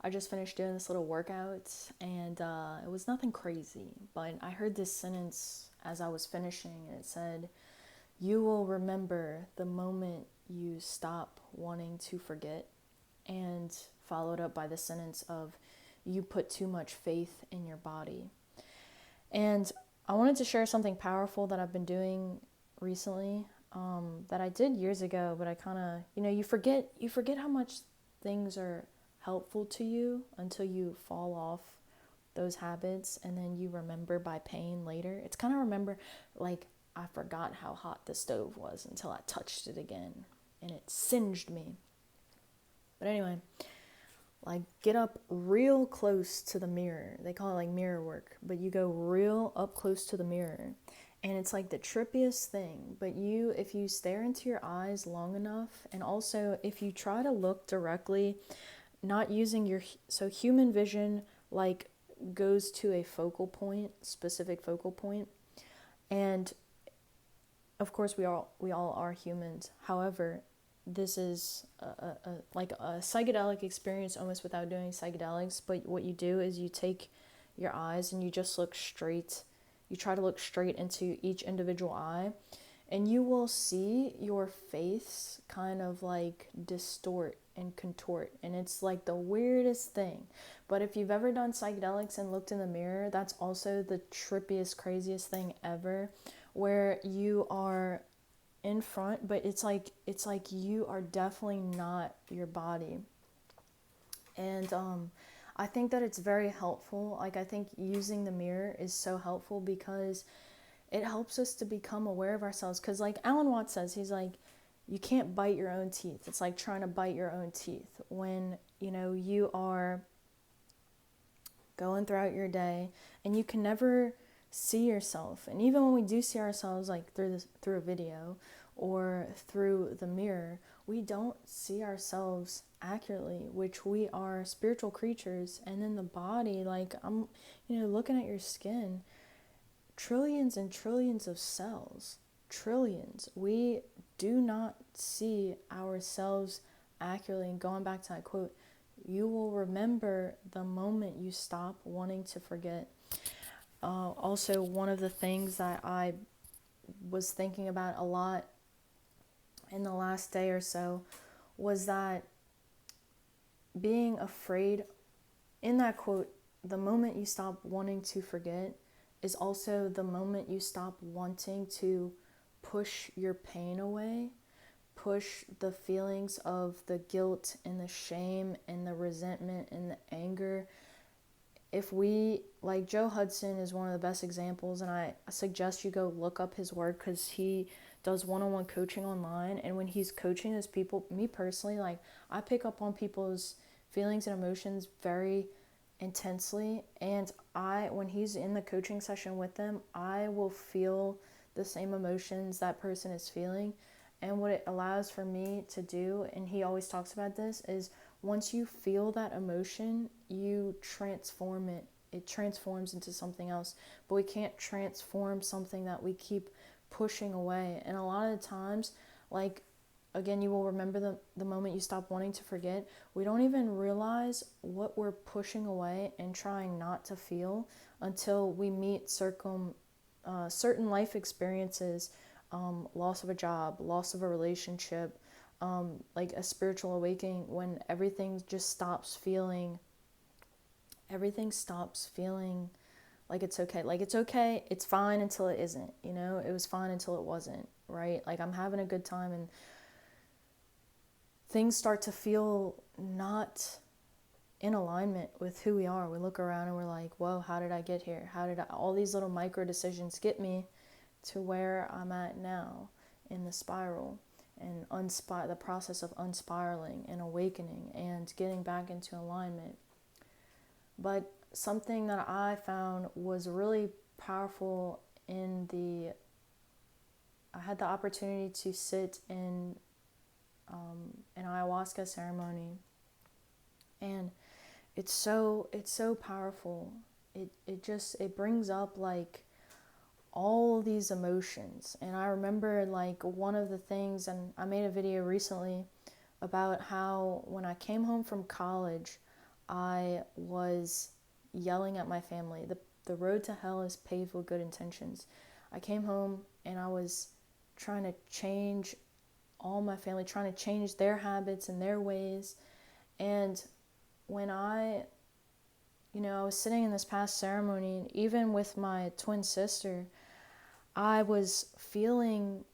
I just finished doing this little workout and it was nothing crazy, but I heard this sentence as I was finishing and it said, "You will remember the moment you stop wanting to forget," and followed up by the sentence of, "You put too much faith in your body." And I wanted to share something powerful that I've been doing recently, that I did years ago, but I kind of, you forget how much things are helpful to you until you fall off those habits, and then you remember by pain later. It's kind of remember like I forgot how hot the stove was until I touched it again and it singed me. But anyway, like get up real close to the mirror. They call it like mirror work, but you go real up close to the mirror. And it's like the trippiest thing. But if you stare into your eyes long enough, and also if you try to look directly, not using so human vision like goes to a focal point, specific focal point, and of course we all are humans. However, this is like a psychedelic experience almost without doing psychedelics. But what you do is you take your eyes and you just look straight. You try to look straight into each individual eye, and you will see your face kind of like distort and contort, and it's like the weirdest thing. But if you've ever done psychedelics and looked in the mirror, that's also the trippiest, craziest thing ever, where you are in front, but it's like you are definitely not your body. And I think that it's very helpful. Like, I think using the mirror is so helpful because it helps us to become aware of ourselves. Because like Alan Watts says, he's like, you can't bite your own teeth. It's like trying to bite your own teeth when you are going throughout your day and you can never see yourself. And even when we do see ourselves, like through a video or through the mirror, we don't see ourselves accurately, which we are spiritual creatures. And then the body, like I'm looking at your skin, trillions and trillions of cells, trillions. We do not see ourselves accurately. And going back to that quote, you will remember the moment you stop wanting to forget. Also, one of the things that I was thinking about a lot in the last day or so was that being afraid, in that quote, the moment you stop wanting to forget is also the moment you stop wanting to push your pain away, push the feelings of the guilt and the shame and the resentment and the anger. If we, like Joe Hudson is one of the best examples, and I suggest you go look up his work because he does one-on-one coaching online. And when he's coaching his people, me personally, like I pick up on people's feelings and emotions very intensely, and when he's in the coaching session with them, I will feel the same emotions that person is feeling. And what it allows for me to do, and he always talks about this, is once you feel that emotion, you transform it. It transforms into something else. But we can't transform something that we keep pushing away. And a lot of the times, like, again, you will remember the moment you stop wanting to forget. We don't even realize what we're pushing away and trying not to feel until we meet certain life experiences, loss of a job, loss of a relationship, like a spiritual awakening, when everything stops feeling like it's okay. Like it's okay, it's fine until it isn't, it was fine until it wasn't, right? Like I'm having a good time and things start to feel not in alignment with who we are. We look around and we're like, whoa, how did I get here? All these little micro decisions get me to where I'm at now in the spiral, and the process of unspiraling and awakening and getting back into alignment. But something that I found was really powerful I had the opportunity to sit in an ayahuasca ceremony, and it's so powerful. It brings up like all these emotions. And I remember like one of the things, and I made a video recently about how when I came home from college, I was yelling at my family. The road to hell is paved with good intentions. I came home and I was trying to change all my family, trying to change their habits and their ways. And when I was sitting in this past ceremony, and even with my twin sister, I was feeling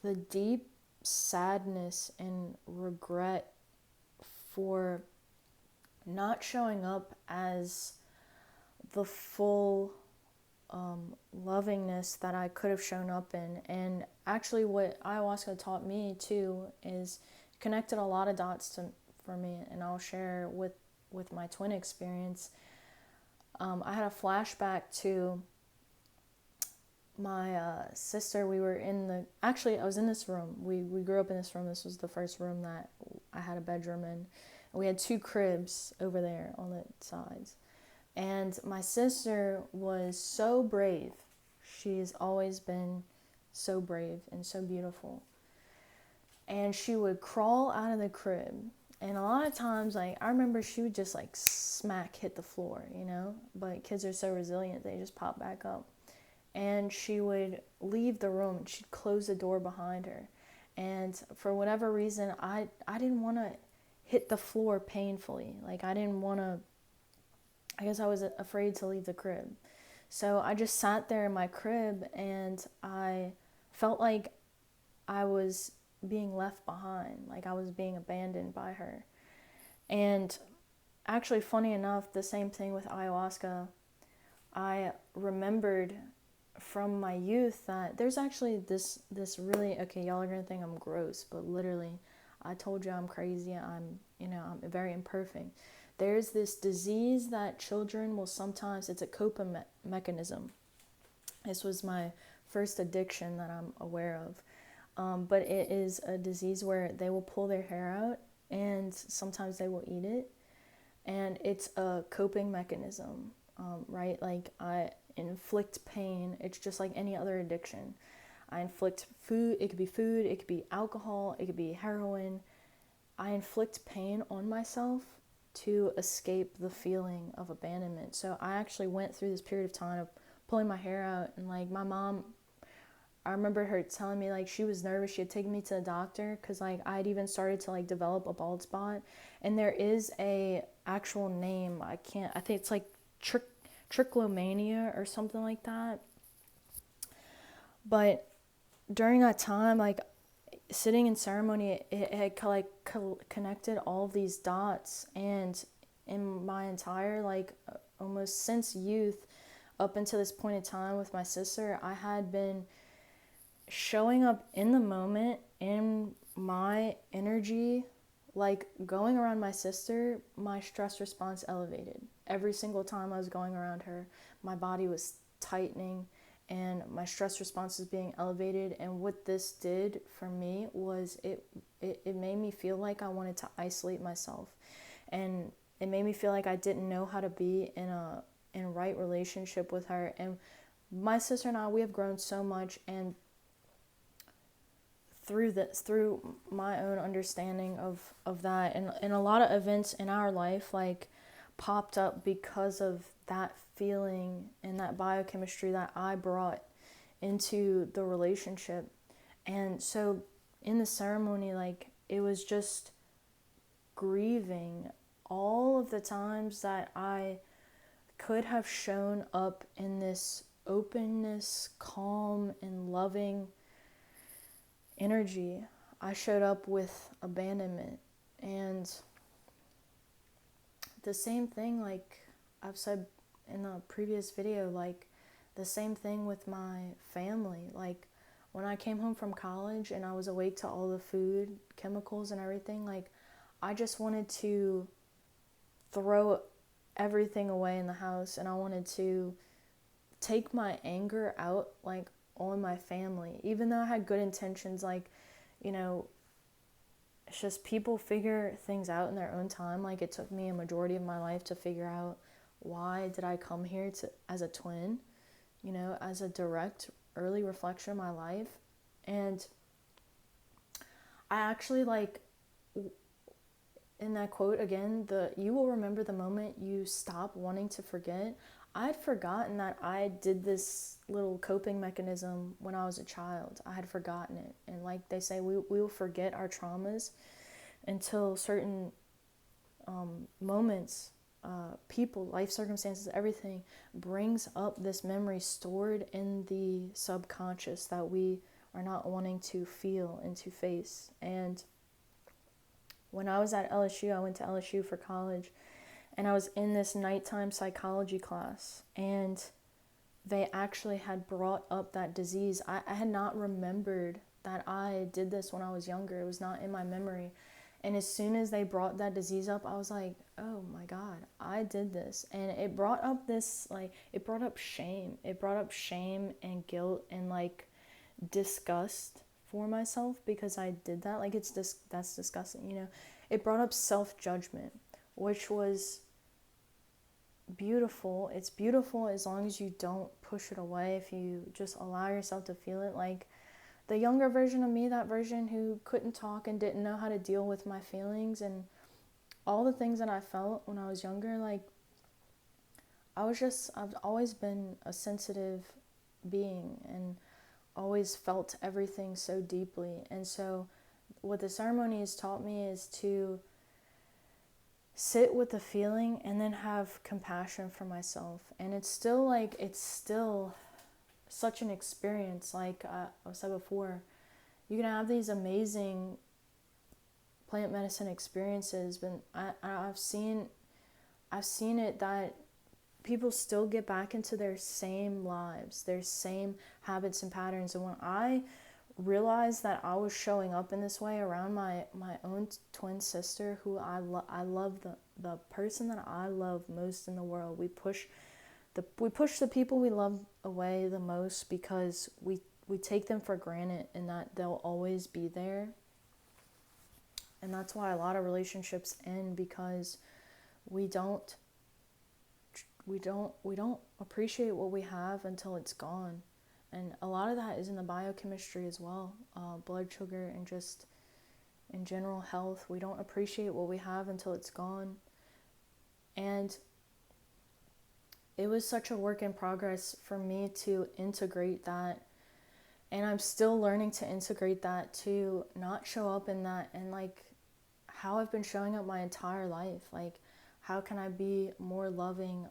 the deep sadness and regret for not showing up as the full lovingness that I could have shown up in. And actually, what ayahuasca taught me too is connected a lot of dots for me, and I'll share with my twin experience. I had a flashback to my sister. Actually, I was in this room. We grew up in this room. This was the first room that I had a bedroom in. And we had 2 cribs over there on the sides. And my sister was so brave. She's always been so brave and so beautiful. And she would crawl out of the crib. And a lot of times, I remember she would just smack hit the floor, But kids are so resilient, they just pop back up. And she would leave the room and she'd close the door behind her. And for whatever reason, I didn't want to hit the floor painfully. I guess I was afraid to leave the crib. So I just sat there in my crib and I felt like I was being left behind, like I was being abandoned by her. And actually, funny enough, the same thing with ayahuasca. I remembered from my youth that there's actually this really, okay, y'all are gonna think I'm gross, but literally, I told you I'm crazy. I'm very imperfect. There's this disease that children will sometimes, it's a coping mechanism. This was my first addiction that I'm aware of. But it is a disease where they will pull their hair out and sometimes they will eat it. And it's a coping mechanism, right? Like I inflict pain. It's just like any other addiction. I inflict food. It could be alcohol. It could be heroin. I inflict pain on myself to escape the feeling of abandonment. So I actually went through this period of time of pulling my hair out, and my mom, I remember her telling me she was nervous. She had taken me to the doctor because I'd even started to develop a bald spot, and there is a actual name. I think it's trichomania or something like that. But during that time, sitting in ceremony, it had connected all of these dots. And in my entire almost since youth up until this point in time with my sister, I had been showing up in the moment in my energy, going around my sister. My stress response elevated every single time I was going around her. My body was tightening and my stress response is being elevated. And what this did for me was it made me feel like I wanted to isolate myself, and it made me feel like I didn't know how to be in a right relationship with her. And my sister and I, we have grown so much, and through my own understanding of that, and a lot of events in our life popped up because of that feeling and that biochemistry that I brought into the relationship. And so in the ceremony, it was just grieving all of the times that I could have shown up in this openness, calm, and loving energy. I showed up with abandonment. And the same thing, I've said in a previous video, the same thing with my family. When I came home from college and I was awake to all the food, chemicals and everything, I just wanted to throw everything away in the house, and I wanted to take my anger out on my family, even though I had good intentions. It's just people figure things out in their own time. It took me a majority of my life to figure out, why did I come here as a twin, as a direct early reflection of my life. And I actually in that quote again, you will remember the moment you stop wanting to forget. I'd forgotten that I did this little coping mechanism when I was a child. I had forgotten it. And like they say, we will forget our traumas until certain moments, people, life circumstances, everything brings up this memory stored in the subconscious that we are not wanting to feel and to face. And when I was at LSU, I went to LSU for college, and I was in this nighttime psychology class, and they actually had brought up that disease. I had not remembered that I did this when I was younger. It was not in my memory. And as soon as they brought that disease up, I was like, oh my God, I did this. And it brought up this, like, it brought up shame. It brought up shame and guilt and like disgust for myself because I did that. Like, that's disgusting, you know. It brought up self-judgment, which was beautiful. It's beautiful as long as you don't push it away, if you just allow yourself to feel it. Like, the younger version of me, that version who couldn't talk and didn't know how to deal with my feelings and all the things that I felt when I was younger, like, I've always been a sensitive being and always felt everything so deeply. And so what the ceremony has taught me is to sit with the feeling and then have compassion for myself. And it's still such an experience. Like I said before, you can have these amazing plant medicine experiences, but I've seen it that people still get back into their same lives, their same habits and patterns. And when I realized that I was showing up in this way around my own twin sister, who I love, the person that I love most in the world, we push the people we love away the most because we take them for granted and that they'll always be there. And that's why a lot of relationships end, because we don't appreciate what we have until it's gone. And a lot of that is in the biochemistry as well, blood sugar and just in general health. We don't appreciate what we have until it's gone. And it was such a work in progress for me to integrate that. And I'm still learning to integrate that, to not show up in that, and like how I've been showing up my entire life. Like, how can I be more loving,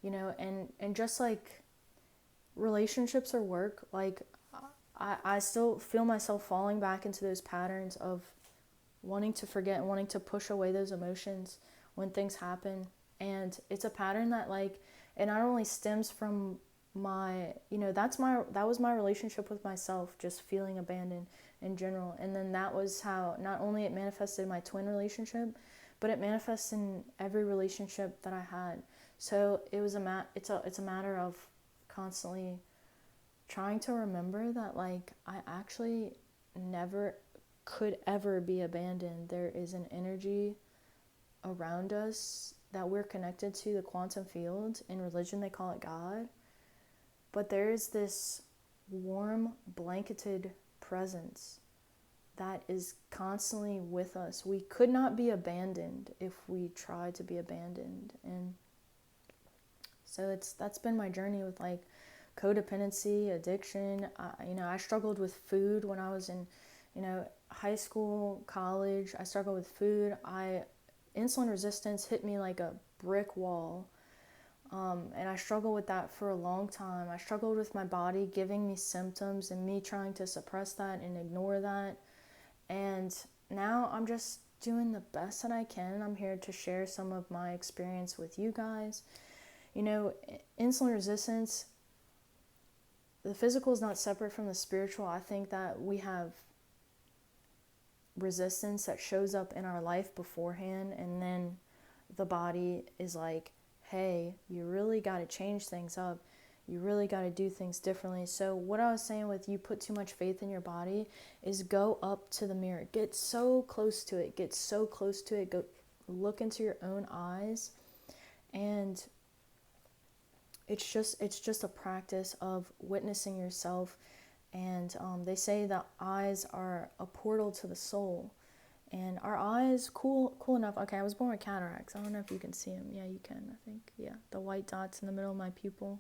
and just like relationships or work, like I still feel myself falling back into those patterns of wanting to forget and wanting to push away those emotions when things happen. And it's a pattern that, like, it not only stems from my, that was my relationship with myself, just feeling abandoned in general. And then that was how not only it manifested in my twin relationship, but it manifests in every relationship that I had. So it was it's a matter of constantly trying to remember that, like, I actually never could ever be abandoned. There is an energy around us that we're connected to, the quantum field. In religion they call it God, but there is this warm blanketed presence that is constantly with us. We could not be abandoned if we tried to be abandoned. And so that's been my journey with, like, codependency, addiction. I struggled with food when I was in, high school, college. I struggled with food. Insulin resistance hit me like a brick wall. And I struggled with that for a long time. I struggled with my body giving me symptoms and me trying to suppress that and ignore that. And now I'm just doing the best that I can. I'm here to share some of my experience with you guys. Insulin resistance, the physical is not separate from the spiritual. I think that we have resistance that shows up in our life beforehand, and then the body is like, hey, you really got to change things up. You really got to do things differently. So what I was saying with you put too much faith in your body is go up to the mirror. Get so close to it. Go look into your own eyes. And it's just a practice of witnessing yourself. And they say that eyes are a portal to the soul. And our eyes, cool enough. Okay, I was born with cataracts. I don't know if you can see them. Yeah, you can, I think. Yeah, the white dots in the middle of my pupil.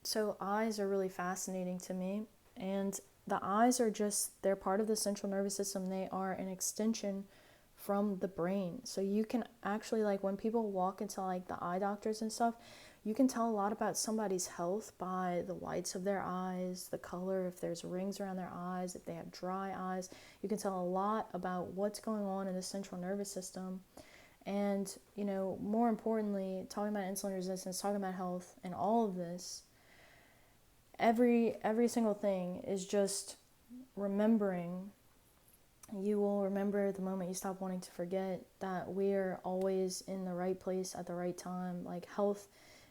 So eyes are really fascinating to me. And the eyes are just, they're part of the central nervous system. They are an extension from the brain. So you can actually, like, when people walk into like the eye doctors and stuff, you can tell a lot about somebody's health by the whites of their eyes, the color, if there's rings around their eyes, if they have dry eyes. You can tell a lot about what's going on in the central nervous system. And, you know, more importantly, talking about insulin resistance, talking about health, and all of this, every single thing is just remembering. You will remember the moment you stop wanting to forget that we are always in the right place at the right time. Like, health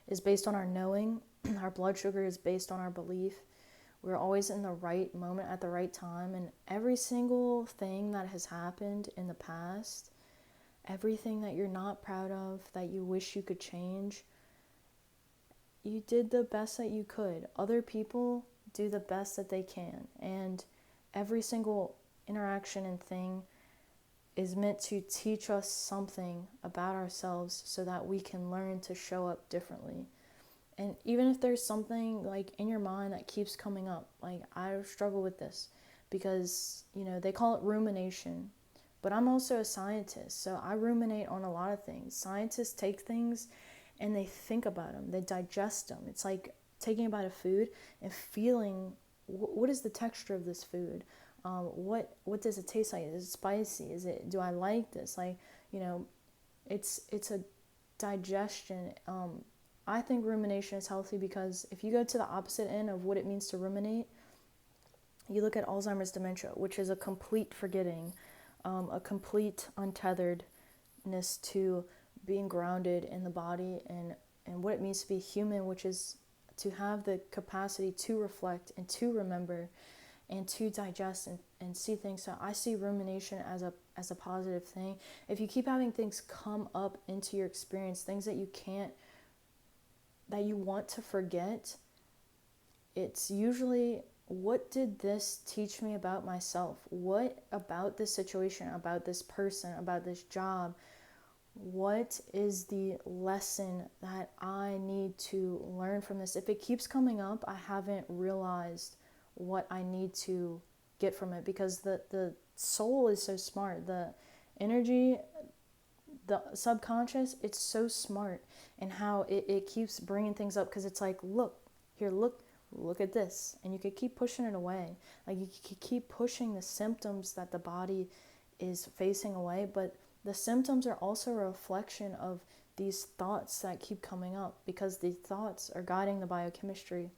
is based on our knowing. Our blood sugar is based on our belief. We're always in the right moment at the right time. And every single thing that has happened in the past, everything that you're not proud of, that you wish you could change, you did the best that you could. Other people do the best that they can. And every single interaction and thing is meant to teach us something about ourselves so that we can learn to show up differently. And even if there's something like in your mind that keeps coming up, like I struggle with this because, you know, they call it rumination, but I'm also a scientist, so I ruminate on a lot of things. Scientists take things and they think about them, they digest them. It's like taking a bite of food and feeling what is the texture of this food. What does it taste like? Is it spicy? Do I like this? Like, you know, it's a digestion. I think rumination is healthy because if you go to the opposite end of what it means to ruminate, you look at Alzheimer's dementia, which is a complete forgetting, a complete untetheredness to being grounded in the body and what it means to be human, which is to have the capacity to reflect and to remember and to digest and see things. So I see rumination as a positive thing. If you keep having things come up into your experience, things that you want to forget, it's usually, what did this teach me about myself? What about this situation, about this person, about this job? What is the lesson that I need to learn from this? If it keeps coming up, I haven't realized what I need to get from it, because the soul is so smart. The energy, the subconscious, it's so smart in how it keeps bringing things up, because it's like, look at this, and you could keep pushing it away. Like, you could keep pushing the symptoms that the body is facing away, but the symptoms are also a reflection of these thoughts that keep coming up, because the thoughts are guiding the biochemistry.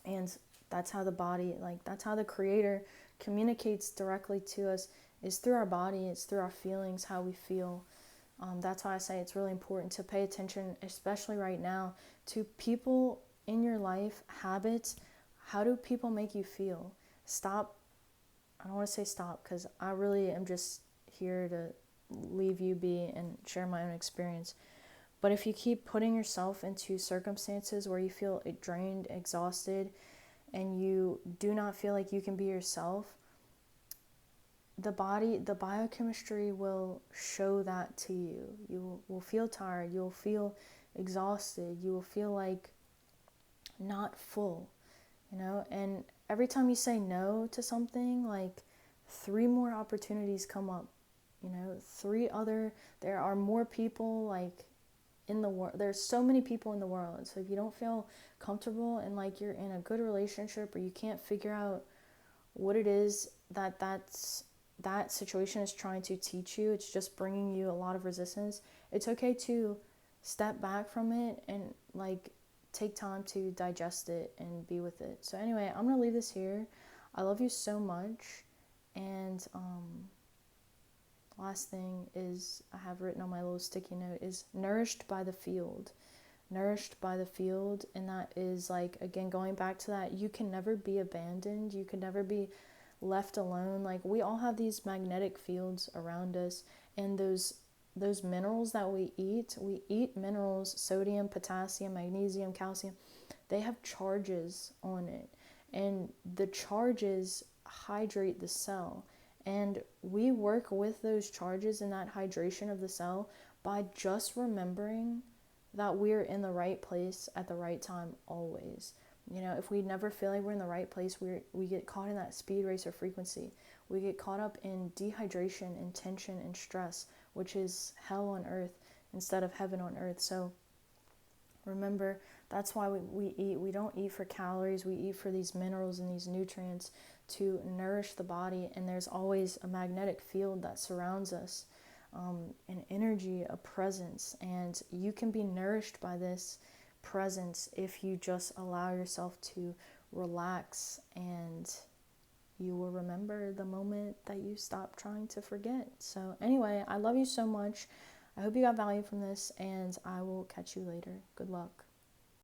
And that's how the body, like, that's how the creator communicates directly to us, is through our body. It's through our feelings, how we feel. That's why I say it's really important to pay attention, especially right now, to people in your life, habits. How do people make you feel? Stop. I don't want to say stop, because I really am just here to leave you be and share my own experience. But if you keep putting yourself into circumstances where you feel drained, exhausted, and you do not feel like you can be yourself, the biochemistry will show that to you. You will feel tired, you'll feel exhausted, you will feel like not full, and every time you say no to something, like 3 more opportunities come up, there are more people, like, in the world. There's so many people in the world. So if you don't feel comfortable and like you're in a good relationship, or you can't figure out what it is that situation is trying to teach you, it's just bringing you a lot of resistance, it's okay to step back from it and, like, take time to digest it and be with it. So anyway, I'm gonna leave this here. I love you so much. And last thing is, I have written on my little sticky note, is nourished by the field. Nourished by the field. And that is, like, again, going back to that, you can never be abandoned, you can never be left alone. Like, we all have these magnetic fields around us, and those minerals that we eat minerals, sodium, potassium, magnesium, calcium, they have charges on it, and the charges hydrate the cell. And we work with those charges and that hydration of the cell by just remembering that we're in the right place at the right time always. You know, if we never feel like we're in the right place, we get caught in that speed racer frequency. We get caught up in dehydration and tension and stress, which is hell on earth instead of heaven on earth. So remember, that's why we eat. We don't eat for calories. We eat for these minerals and these nutrients to nourish the body. And there's always a magnetic field that surrounds us, an energy, a presence. And you can be nourished by this presence if you just allow yourself to relax, and you will remember the moment that you stop trying to forget. So anyway, I love you so much. I hope you got value from this, and I will catch you later. Good luck.